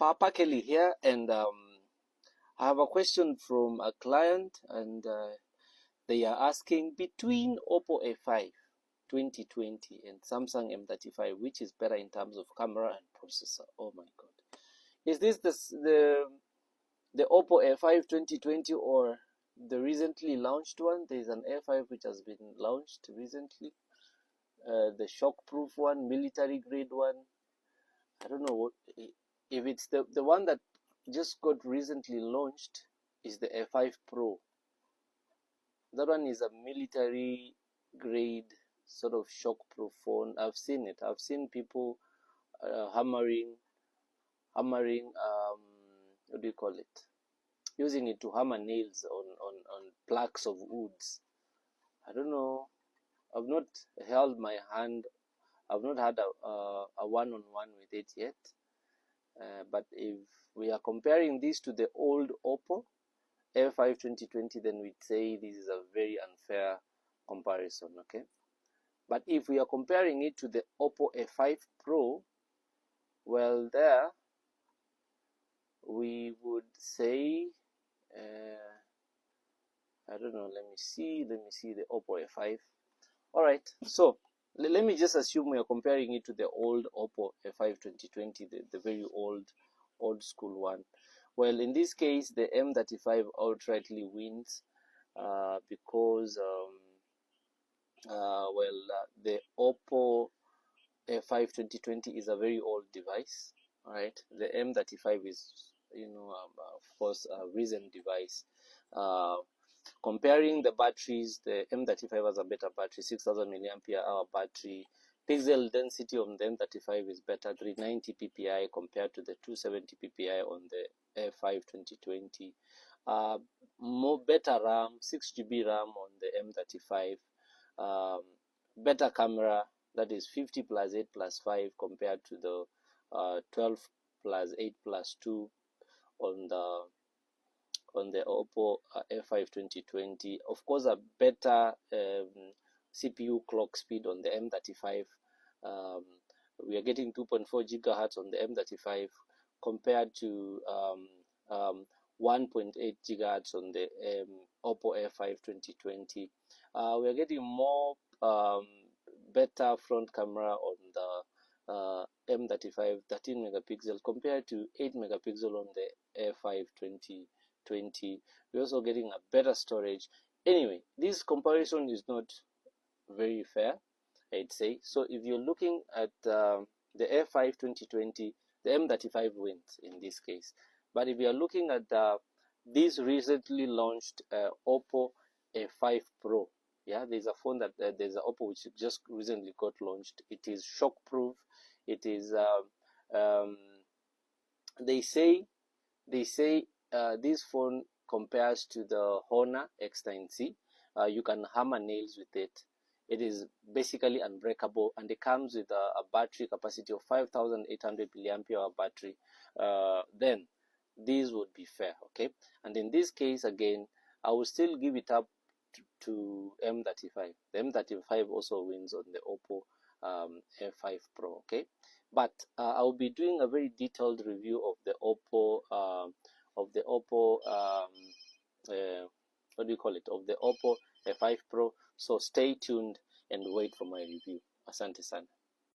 Papa Kelly here, and I have a question from a client, and they are asking, between Oppo A5 2020 and Samsung M35, which is better in terms of camera and processor? Oh my god. Is this the Oppo A5 2020 or the recently launched one? There is an A5 which has been launched recently, the shockproof one, military grade one. I don't know what, if it's the one that just got recently launched is the A5 Pro. That one is a military grade sort of shockproof phone. I've seen it. I've seen people hammering what do you call it, using it to hammer nails on planks of woods. I don't know, I've not held my hand, I've not had a one-on-one with it yet, but if we are comparing this to the old Oppo A5 2020, then we'd say this is a very unfair comparison, okay? But if we are comparing it to the Oppo A5 Pro, well, there we would say, I don't know, let me see the Oppo A5. All right, so let me just assume we are comparing it to the old Oppo A5 2020, the very old school one. Well, in this case, the M35 outrightly wins because the Oppo A5 2020 is a very old device. All right, the M35 is, of course, a recent device. Comparing the batteries, the M35 has a better battery, 6000 mAh battery. Pixel density on the M35 is better, 390 ppi compared to the 270 ppi on the A5 2020. More better RAM, 6 GB RAM on the M35. Better camera, that is 50 plus 8 plus 5 compared to the 12 plus 8 plus 2 on the Oppo A5 2020. Of course, a better CPU clock speed on the M35. We are getting 2.4 gigahertz on the M35 compared to 1.8 gigahertz on the Oppo A5 2020. We are getting more better front camera on the M35, 13 megapixel compared to 8 megapixel on the A5 2020. We're also getting a better storage. Anyway, this comparison is not very fair, I'd say. So if you're looking at the A5 2020, the M35 wins in this case. But if you're looking at this recently launched Oppo A5 Pro, yeah, there's a phone that there's an Oppo which just recently got launched. It is shockproof. It is they say this phone compares to the Honor X9C. You can hammer nails with it. It is basically unbreakable, and it comes with a battery capacity of 5800 mAh battery. Then these would be fair, okay? And in this case, again, I will still give it up to M35. The M35 also wins on the Oppo A5 Pro, okay? But I'll be doing a very detailed review of the Oppo what do you call it, of the Oppo A5 Pro. So stay tuned and wait for my review. Asante sana.